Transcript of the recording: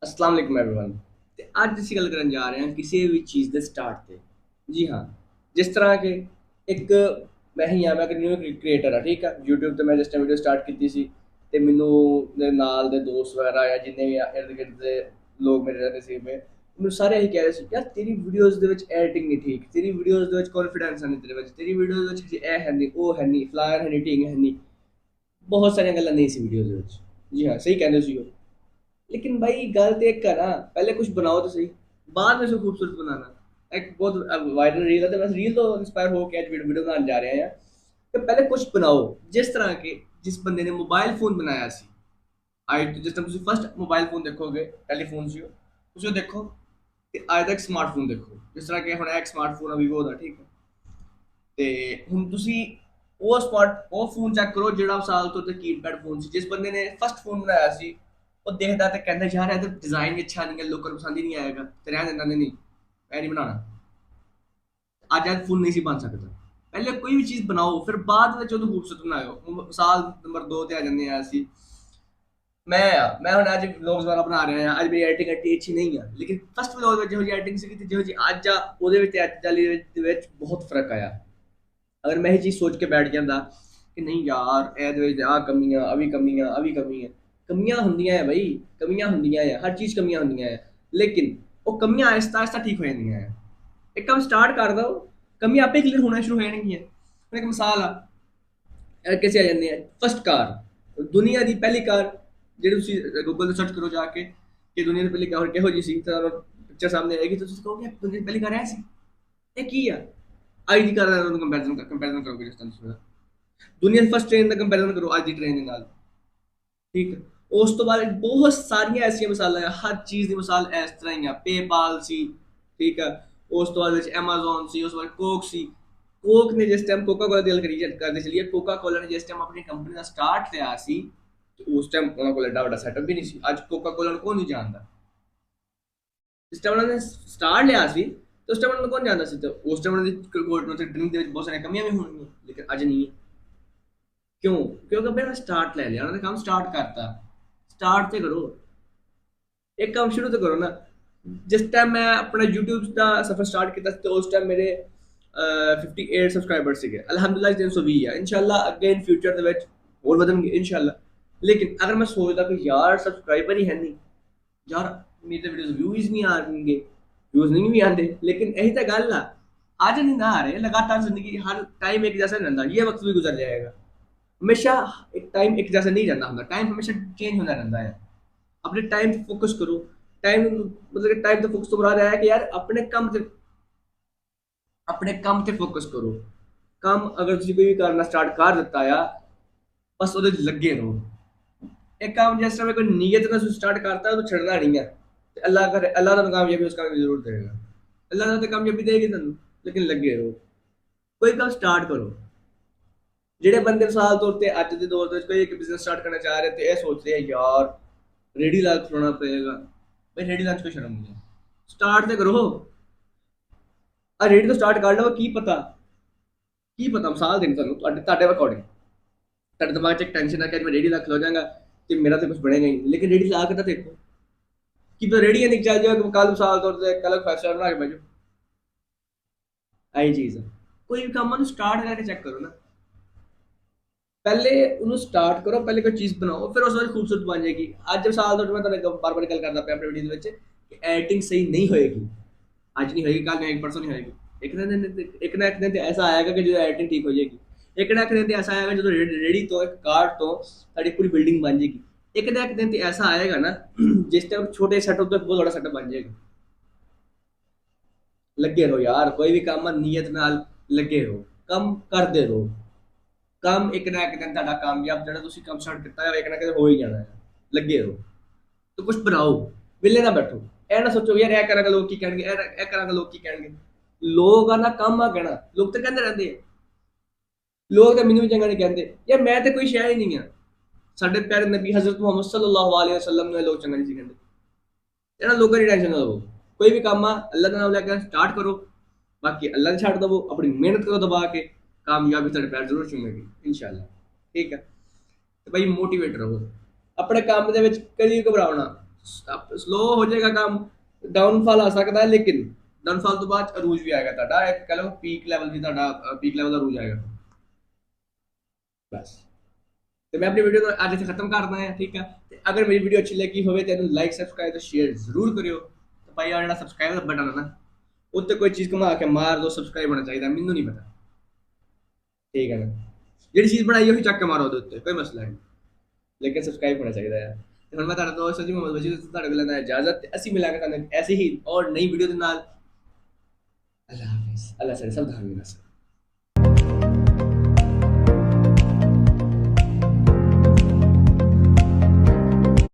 अस्सलाम वालेकुम एवरीवन। ਤੇ ਅੱਜ ਅਸੀਂ ਗੱਲ ਕਰਨ ਜਾ ਰਹੇ ਹਾਂ ਕਿਸੇ ਵੀ ਚੀਜ਼ ਦੇ ਸਟਾਰਟ ਤੇ। ਜੀ ਹਾਂ, ਜਿਸ ਤਰ੍ਹਾਂ ਕਿ ਇੱਕ ਮੈਂ ਹੀ ਹਾਂ, ਮੈਂ ਇੱਕ ਨਿਊ ਕ੍ਰੀਏਟਰ ਹਾਂ, ਠੀਕ ਆ। YouTube ਤੇ ਮੈਂ ਜਿਸ ਟਾਈਮ ਵੀਡੀਓ ਸਟਾਰਟ ਕੀਤੀ ਸੀ ਤੇ ਮੈਨੂੰ ਦੇ ਨਾਲ ਦੇ ਦੋਸਤ ਵਗੈਰਾ ਜਾਂ ਜਿੰਨੇ ਵੀ ਇਰਦ ਗਿਰਦ ਦੇ ਲੋਕ ਮੇਰੇ ਰਹਿੰਦੇ ਸੀ, ਮੈਨੂੰ ਸਾਰੇ ਇਹੀ ਕਹਿ ਰਹੇ ਸੀ, ਯਾਰ ਤੇਰੀ ਵੀਡੀਓਜ਼ ਦੇ ਵਿੱਚ ਐਡੀਟਿੰਗ ਨਹੀਂ ਠੀਕ, ਤੇਰੀ ਵੀਡੀਓਜ਼ ਦੇ ਵਿੱਚ ਕੌਨਫੀਡੈਂਸ ਨਹੀਂ, ਤੇਰੇ ਵਿੱਚ ਤੇਰੀ ਵੀਡੀਓਜ਼ ਵਿੱਚ ਹਜੇ ਇਹ ਹੈ ਨਹੀਂ, ਉਹ ਹੈ ਨਹੀਂ, ਫਲਾਇਰ ਹੈ ਨਹੀਂ, ਢੀਂਗ ਹੈ ਨਹੀਂ, ਬਹੁਤ ਸਾਰੀਆਂ ਗੱਲਾਂ ਨਹੀਂ ਸੀ ਵੀਡੀਓਜ਼ ਦੇ ਵਿੱਚ। ਜੀ ਹਾਂ, ਸਹੀ ਕਹਿੰਦੇ ਸੀ ਉਹ। लेकिन भाई गल तो एक है ना, पहले कुछ बनाओ तो सही, बाद में से खूबसूरत बनाना। एक बहुत वायरल रील है, तो बस रील तो इंस्पायर हो के आज वीडियो बनाने जा रहे हैं यार। तो पहले कुछ बनाओ जिस तरह के जिस बंदे ने मोबाइल फोन बनाया सी। आज तो जिस टाइम तुम फर्स्ट मोबाइल फोन देखोगे, टेलीफोन से उसे देखो कि आज तक स्मार्टफोन देखो, जिस तरह के हम एक स्मार्टफोन अभी वो था, ठीक है। ਤੇ ਹੁਣ ਤੁਸੀਂ ਉਹ ਫੋਨ ਚੈੱਕ ਕਰੋ ਜਿਹੜਾ ਸਾਲ ਤੋਂ ਤੇ ਕੀਪੈਡ ਫੋਨ ਸੀ। ਜਿਸ ਬੰਦੇ ਨੇ ਫਸਟ ਫੋਨ ਬਣਾਇਆ ਸੀ ਉਹ ਦੇਖਦਾ ਤੇ ਕਹਿੰਦਾ ਯਾਰ ਇਹ ਤਾਂ ਡਿਜ਼ਾਈਨ ਵੀ ਅੱਛਾ ਨਹੀਂ ਹੈ, ਲੋਕਾਂ ਨੂੰ ਪਸੰਦ ਹੀ ਨਹੀਂ ਆਏਗਾ, ਤੇ ਰਹਿਣ ਦਿੰਦਾ ਨਹੀਂ ਇਹ ਨਹੀਂ ਬਣਾਉਣਾ। ਅੱਜ ਅੱਜ ਫੋਨ ਨਹੀਂ ਸੀ ਬਣ ਸਕਦਾ। ਪਹਿਲੇ ਕੋਈ ਵੀ ਚੀਜ਼ ਬਣਾਓ ਫਿਰ ਬਾਅਦ ਵਿੱਚ ਉਹਨੂੰ ਖੂਬਸੂਰਤ ਬਣਾਇਓ। ਸਾਲ ਨੰਬਰ 2 ਤੇ ਆ ਜਾਂਦੇ ਆ ਅਸੀਂ। ਮੈਂ ਹੁਣ ਅੱਜ ਵਲੋਗਸ ਵਗੈਰਾ ਬਣਾ ਰਿਹਾ ਹਾਂ, ਅੱਜ ਮੇਰੀ ਐਡੀਟਿੰਗ ਐਡੀ ਅੱਛੀ ਨਹੀਂ ਆ, ਲੇਕਿਨ ਫਸਟ ਵਲੋਗ ਵਿੱਚ ਜਿਹੋ ਜਿਹੀ ਐਡੀਟਿੰਗ ਸੀਗੀ ਤੇ ਜਿਹੋ ਜਿਹੀ ਅੱਜ ਆ ਉਹਦੇ ਵਿੱਚ ਤੇ ਅੱਜ ਵਾਲੀ ਦੇ ਵਿੱਚ ਬਹੁਤ ਫਰਕ ਆਇਆ। अगर मैं ये चीज़ सोच के बैठ जाता कि नहीं यार आ कमियां आ भी कमियां आ भी कमियां कमियां होंदियां है भाई, कमियां होंदियां है, हर चीज़ कमियां होंदियां है, लेकिन वो कमियां आहिस्ता आहिस्ता ठीक हो जांदियां है। एक काम स्टार्ट कर दो, कमियां आपे क्लियर होना शुरू हो जाएंगी। एक मिसाल आ कैसे आ जाती है, फर्स्ट कार दुनिया की पहली कार जी गूगल सर्च करो जाके कि दुनिया की पहली कार किहो जी सी, पिक्चर सामने आएगी तो तुम कहोगे दुनिया की पहली कार है सी, ये की है। ਅੱਜ ਦੀ ਕਰ ਕੰਪੈਰੀਜ਼ਨ ਕਰੋਗੇ ਜਿਸ ਤਰ੍ਹਾਂ ਦੁਨੀਆ ਦੀ ਫਸਟ ਟ੍ਰੇਨ ਦਾ ਕੰਪੈਰੀਜ਼ਨ ਕਰੋ ਅੱਜ ਦੀ ਟ੍ਰੇਨ ਦੇ ਨਾਲ, ਠੀਕ ਹੈ। ਉਸ ਤੋਂ ਬਾਅਦ ਬਹੁਤ ਸਾਰੀਆਂ ਐਸੀਆਂ ਮਿਸਾਲਾਂ ਆ, ਹਰ ਚੀਜ਼ ਦੀ ਮਿਸਾਲ ਇਸ ਤਰ੍ਹਾਂ ਹੀ ਆ। ਪੇਪਾਲ ਸੀ, ਠੀਕ ਹੈ। ਉਸ ਤੋਂ ਬਾਅਦ ਵਿੱਚ ਐਮਾਜ਼ੋਨ ਸੀ, ਉਸ ਤੋਂ ਬਾਅਦ ਕੋਕ ਸੀ। ਕੋਕ ਨੇ ਜਿਸ ਟਾਈਮ ਕੋਕਾ ਕੋਲਾ ਦੀ ਗੱਲ ਕਰੀ ਕਰਦੇ ਚਲੀਏ, ਕੋਕਾ ਕੋਲਾ ਨੇ ਜਿਸ ਟਾਈਮ ਆਪਣੀ ਕੰਪਨੀ ਦਾ ਸਟਾਰਟ ਲਿਆ ਸੀ ਉਸ ਟਾਈਮ ਉਹਨਾਂ ਕੋਲ ਐਡਾ ਵੱਡਾ ਸੈਟਅਪ ਵੀ ਨਹੀਂ ਸੀ। ਅੱਜ ਕੋਕਾ ਕੋਲਾ ਨੂੰ ਕੌਣ ਨਹੀਂ ਜਾਣਦਾ। ਜਿਸ ਟਾਈਮ ਉਹਨਾਂ ਨੇ ਸਟਾਰ ਲਿਆ ਸੀ ਤੇ ਉਸ ਟਾਈਮ ਉਹਨਾਂ ਨੂੰ ਕੌਣ ਜਾਣਦਾ ਸੀ, ਤੇ ਉਸ ਟਾਈਮ ਉਹਨਾਂ ਦੀ ਡਰਿੰਕ ਦੇ ਵਿੱਚ ਬਹੁਤ ਸਾਰੀਆਂ ਕਮੀਆਂ ਵੀ ਹੋਣਗੀਆਂ, ਲੇਕਿਨ ਅੱਜ ਨਹੀਂ ਹੈ। ਕਿਉਂ? ਕਿਉਂਕਿ ਪਹਿਲਾਂ ਸਟਾਰਟ ਲੈ ਲਿਆ ਉਹਨਾਂ ਨੇ, ਕੰਮ ਸਟਾਰਟ ਕਰਤਾ। ਸਟਾਰਟ ਤੇ ਕਰੋ, ਇੱਕ ਕੰਮ ਸ਼ੁਰੂ ਤੋਂ ਕਰੋ ਨਾ। ਜਿਸ ਟਾਈਮ ਮੈਂ ਆਪਣਾ YouTube ਦਾ ਸਫ਼ਰ ਸਟਾਰਟ ਕੀਤਾ ਸੀ ਤੇ ਉਸ ਟਾਈਮ ਮੇਰੇ 58 ਸਬਸਕ੍ਰਾਈਬਰ ਸੀਗੇ। ਅਲਹਮਦੁਲਿਲਾ 320 ਆ। ਇਨਸ਼ਾਅੱਲਾ ਅੱਗੇ ਇਨ ਫਿਊਚਰ ਦੇ ਵਿੱਚ ਹੋਰ ਵਧਣਗੇ ਇਨਸ਼ਾਅੱਲਾ। ਲੇਕਿਨ ਅਗਰ ਮੈਂ ਸੋਚਦਾ ਕਿ ਯਾਰ ਸਬਸਕ੍ਰਾਈਬਰ ਹੀ ਹੈ ਨਹੀਂ, ਯਾਰ मेरी तो वीडियोस व्यूज नहीं आ रहे, व्यूज नहीं भी आते, लेकिन यही तो गल आ। आज नहीं ना आ रहे, लगातार जिंदगी हर टाइम एक जैसा नहीं रहता, ये वक्त भी गुजर जाएगा। हमेशा एक टाइम एक जैसा नहीं रहता होता, टाइम हमेशा चेंज होता रहता है। अपने टाइम पे फोकस करो। टाइम मतलब टाइम तो फोकस तो मुराद है कि यार अपने काम ते फोकस करो। काम अगर तुम कोई भी करना स्टार्ट कर दिता है, बस वो लगे रहो। एक काम जिस तरह कोई नीयत ना स्टार्ट करता है तो छड़ना नहीं है। ਤੇ ਅੱਲਾਹ ਕਰੇ, ਅੱਲਾਹ ਤੁਹਾਨੂੰ ਕਾਮਯਾਬੀ ਉਸ ਕੰਮ ਜ਼ਰੂਰ ਦੇਗਾ। ਅੱਲਾਹ ਤਾਂ ਕਾਮਯਾਬੀ ਦੇਗੀ ਤੁਹਾਨੂੰ, ਲੇਕਿਨ ਲੱਗੇ ਰਹੋ। ਕੋਈ ਕੰਮ ਸਟਾਰਟ ਕਰੋ। ਜਿਹੜੇ ਬੰਦੇ ਮਿਸਾਲ ਤੌਰ ਤੇ ਅੱਜ ਦੇ ਦੌਰ ਦੇ ਵਿੱਚ ਕੋਈ ਇੱਕ ਬਿਜ਼ਨਸ ਸਟਾਰਟ ਕਰਨਾ ਚਾਹ ਰਹੇ ਤੇ ਇਹ ਸੋਚ ਰਹੇ ਯਾਰ ਰੇੜੀ ਲਾ ਕੇ ਖਲੋਣਾ ਪਏਗਾ, ਬਈ ਰੇੜੀ ਲਾਉਣ 'ਚ ਕੋਈ ਸ਼ਰਮ ਨਹੀਂ ਹੈ। ਸਟਾਰਟ ਤੇ ਕਰੋ। ਆ ਰੇੜੀ ਤੋਂ ਸਟਾਰਟ ਕਰ ਲਓ। ਕੀ ਪਤਾ ਮਿਸਾਲ ਦੇਣੀ ਤੁਹਾਨੂੰ ਤੁਹਾਡੇ ਅਕੋਰਡਿੰਗ। ਤੁਹਾਡੇ ਦਿਮਾਗ 'ਚ ਇੱਕ ਟੈਨਸ਼ਨ ਆ ਕਿ ਅੱਜ ਮੈਂ ਰੇੜੀ ਲਾ ਖਲੋ ਜਾਵਾਂਗਾ ਤੇ ਮੇਰਾ ਤਾਂ ਕੁਝ ਬਣੇਗਾ ਹੀ ਨਹੀਂ, ਲੇਕਿਨ ਰੇੜੀ ਲਾ ਕੇ ਤਾਂ ਦੇਖੋ। ਕਿ ਰੇੜੀਆਂ ਨਿਕ ਚੱਲ ਜਾਓ, ਕੱਲ ਮਿਸਾਲ ਤੌਰ ਤੇ ਕੱਲ ਫੈਸਲਾ ਬਣਾ ਕੇ ਬੈਜੋ। ਆਹੀ ਚੀਜ਼ ਹੈ। ਕੋਈ ਵੀ ਕੰਮ ਨੂੰ ਸਟਾਰਟ ਕਰਕੇ ਚੈੱਕ ਕਰੋ ਨਾ। ਪਹਿਲੇ ਉਹਨੂੰ ਸਟਾਰਟ ਕਰੋ, ਪਹਿਲੇ ਕੋਈ ਚੀਜ਼ ਬਣਾਓ, ਫਿਰ ਉਸ ਬਾਅਦ ਖੂਬਸੂਰਤ ਬਣ ਜਾਏਗੀ। ਅੱਜ ਮਿਸਾਲ ਤੌਰ ਤੇ ਮੈਂ ਤੁਹਾਨੂੰ ਬਾਰ ਬਾਰ ਗੱਲ ਕਰਦਾ ਪਿਆ ਆਪਣੀ ਵੀਡੀਓ ਦੇ ਵਿੱਚ ਕਿ ਐਡੀਟਿੰਗ ਸਹੀ ਨਹੀਂ ਹੋਏਗੀ। ਅੱਜ ਨਹੀਂ ਹੋਏਗੀ, ਕੱਲ ਨਹੀਂ, ਪਰਸੋਂ ਨਹੀਂ ਹੋਏਗੀ। ਇੱਕ ਨਾ ਇੱਕ ਦਿਨ ਤੇ ਐਸਾ ਆਏਗਾ ਕਿ ਜਦੋਂ ਐਡੀਟਿੰਗ ਠੀਕ ਹੋ ਜਾਏਗੀ। ਇੱਕ ਨਾ ਇੱਕ ਦਿਨ ਤੇ ਐਸਾ ਆਏਗਾ ਜਦੋਂ ਰੇੜੀ ਤੋਂ ਇੱਕ ਕਾਰਡ ਤੋਂ ਸਾਡੀ ਪੂਰੀ ਬਿਲਡਿੰਗ ਬਣ ਜਾਏਗੀ। ਇੱਕ ਨਾ ਇੱਕ ਦਿਨ ਤੇ ਐਸਾ ਆਏਗਾ ਨਾ ਜਿਸ ਟਾਈਮ ਛੋਟੇ ਸੈਟਅਪ ਤੋਂ ਬਹੁਤ ਬੜਾ ਸੈਟਅਪ ਬਣ ਜਾਏਗਾ। ਲੱਗੇ ਰਹੋ ਯਾਰ, ਕੋਈ ਵੀ ਕੰਮ ਨੀਅਤ ਨਾਲ ਲੱਗੇ ਰਹੋ, ਕੰਮ ਕਰਦੇ ਰਹੋ। ਕੰਮ ਇੱਕ ਨਾ ਇੱਕ ਦਿਨ ਤੁਹਾਡਾ ਕਾਮਯਾਬ, ਜਿਹੜਾ ਤੁਸੀਂ ਕੰਮ ਸਟਾਰਟ ਕੀਤਾ ਹੈ ਇੱਕ ਨਾ ਕਿਤੇ ਹੋ ਹੀ ਜਾਣਾ ਹੈ। ਲੱਗੇ ਰਹੋ ਤੇ ਕੁਝ ਬਣਾਓ, ਵਿਹਲੇ ਨਾ ਬੈਠੋ। ਇਹ ਨਾ ਸੋਚੋ ਯਾਰ ਇਹ ਕਰਾਂਗਾ ਲੋਕ ਕੀ ਕਹਿਣਗੇ, ਇਹ ਕਰਾਂਗਾ ਲੋਕ ਕੀ ਕਹਿਣਗੇ। ਲੋਕ ਆ ਨਾ ਕੰਮ ਆ ਕਹਿਣਾ, ਲੋਕ ਤਾਂ ਕਹਿੰਦੇ ਰਹਿੰਦੇ ਆ। ਲੋਕ ਤਾਂ ਮੈਨੂੰ ਵੀ ਚੰਗਾ ਨਹੀਂ ਕਹਿੰਦੇ ਯਾਰ, ਮੈਂ ਤਾਂ ਕੋਈ ਸ਼ੈ ਹੀ ਨਹੀਂ ਆ। ਸਾਡੇ ਪਿਆਰੇ ਨਬੀ ਹਜ਼ਰਤ ਮੁਹੰਮਦ ਸੱਲੱਲਾਹੁ ਅਲੈहि ਵਸੱਲਮ ਨੂੰ ਇਹ ਲੋਕ ਚੰਗਾ ਨਹੀਂ ਸੀ ਕਹਿੰਦੇ। ਇਹਨਾਂ ਲੋਕਾਂ ਦੀ ਟੈਨਸ਼ਨ ਨਾ ਲਵੋ। ਕੋਈ ਵੀ ਕੰਮ ਆ ਅੱਲਾਹ ਦਾ ਨਾਮ ਲੈ ਕੇ ਸਟਾਰਟ ਕਰੋ, ਬਾਕੀ ਅੱਲਾਹ ਨੂੰ ਛੱਡ ਦਵੋ। ਆਪਣੀ ਮਿਹਨਤ ਕਰੋ ਦਬਾ ਕੇ, ਕਾਮਯਾਬੀ ਤੁਹਾਡੇ ਪੈਰ ਜ਼ਰੂਰ ਚੁੰਮੇਗੀ ਇਨਸ਼ਾਅੱਲਾ। ਠੀਕ ਹੈ। ਤੇ ਭਾਈ ਮੋਟੀਵੇਟ ਰਹੋ ਆਪਣੇ ਕੰਮ ਦੇ ਵਿੱਚ, ਕਦੀ ਘਬਰਾਓ ਨਾ। ਸਲੋ ਹੋ ਜਾਏਗਾ ਕੰਮ, ਡਾਊਨਫਾਲ ਆ ਸਕਦਾ ਹੈ, ਲੇਕਿਨ ਡਾਊਨਫਾਲ ਤੋਂ ਬਾਅਦ ਅਰੂਜ ਵੀ ਆਏਗਾ ਤੁਹਾਡਾ, ਇੱਕ ਕਹ ਲਓ ਪੀਕ ਲੈਵਲ ਦੀ ਤੁਹਾਡਾ ਪੀਕ ਲੈਵਲ ਦਾ ਅਰੂਜ ਆਏਗਾ ਬਸ। ਤੇ ਮੈਂ ਆਪਣੀ ਵੀਡੀਓ ਨੂੰ ਅੱਜ ਇੱਥੇ ਖਤਮ ਕਰਦਾ ਹਾਂ, ਠੀਕ ਹੈ। ਤੇ ਅਗਰ ਮੇਰੀ ਵੀਡੀਓ ਅੱਛੀ ਲੱਗੀ ਹੋਵੇ ਤੇ ਇਹਨੂੰ ਲਾਈਕ ਸਬਸਕ੍ਰਾਈਬ ਤੇ ਸ਼ੇਅਰ ਜ਼ਰੂਰ ਕਰਿਓ। ਤੇ ਭਾਈ ਆ ਜਿਹੜਾ ਸਬਸਕ੍ਰਾਈਬ ਦਾ ਬਟਨ ਹੈ ਨਾ, ਉੱਤੇ ਕੋਈ ਚੀਜ਼ ਘੁਮਾ ਕੇ ਮਾਰ ਦੋ, ਸਬਸਕ੍ਰਾਈਬ ਹੋਣਾ ਚਾਹੀਦਾ, ਮੈਨੂੰ ਨਹੀਂ ਪਤਾ, ਠੀਕ ਹੈ ਨਾ। ਜਿਹੜੀ ਚੀਜ਼ ਬਣਾਈ ਉਹੀ ਚੱਕ ਕੇ ਮਾਰੋ ਉਹਦੇ ਉੱਤੇ, ਕੋਈ ਮਸਲਾ ਨਹੀਂ, ਲੇਕਿਨ ਸਬਸਕ੍ਰਾਈਬ ਹੋਣਾ ਚਾਹੀਦਾ ਹੈ। ਤੇ ਹੁਣ ਮੈਂ ਤੁਹਾਡਾ ਦੋਸਤ ਜੀ ਮੁਹੰਮਦ ਬਸ਼ੀਰ ਤੁਹਾਡੇ ਕੋਲ ਲੈਣਾ ਇਜਾਜ਼ਤ, ਤੇ ਅਸੀਂ ਮਿਲਾਂਗੇ ਤੁਹਾਨੂੰ ਐਸੀ ਹੀ ਔਰ ਨਈ ਵੀਡੀਓ ਦੇ ਨਾਲ। ਅੱਲਾਹ ਹਾਫਿਜ਼, ਅੱਲਾਹ ਸਾਡੇ ਸਭ ਦਾ ਹਾਮੀ ਨਾਸਰ।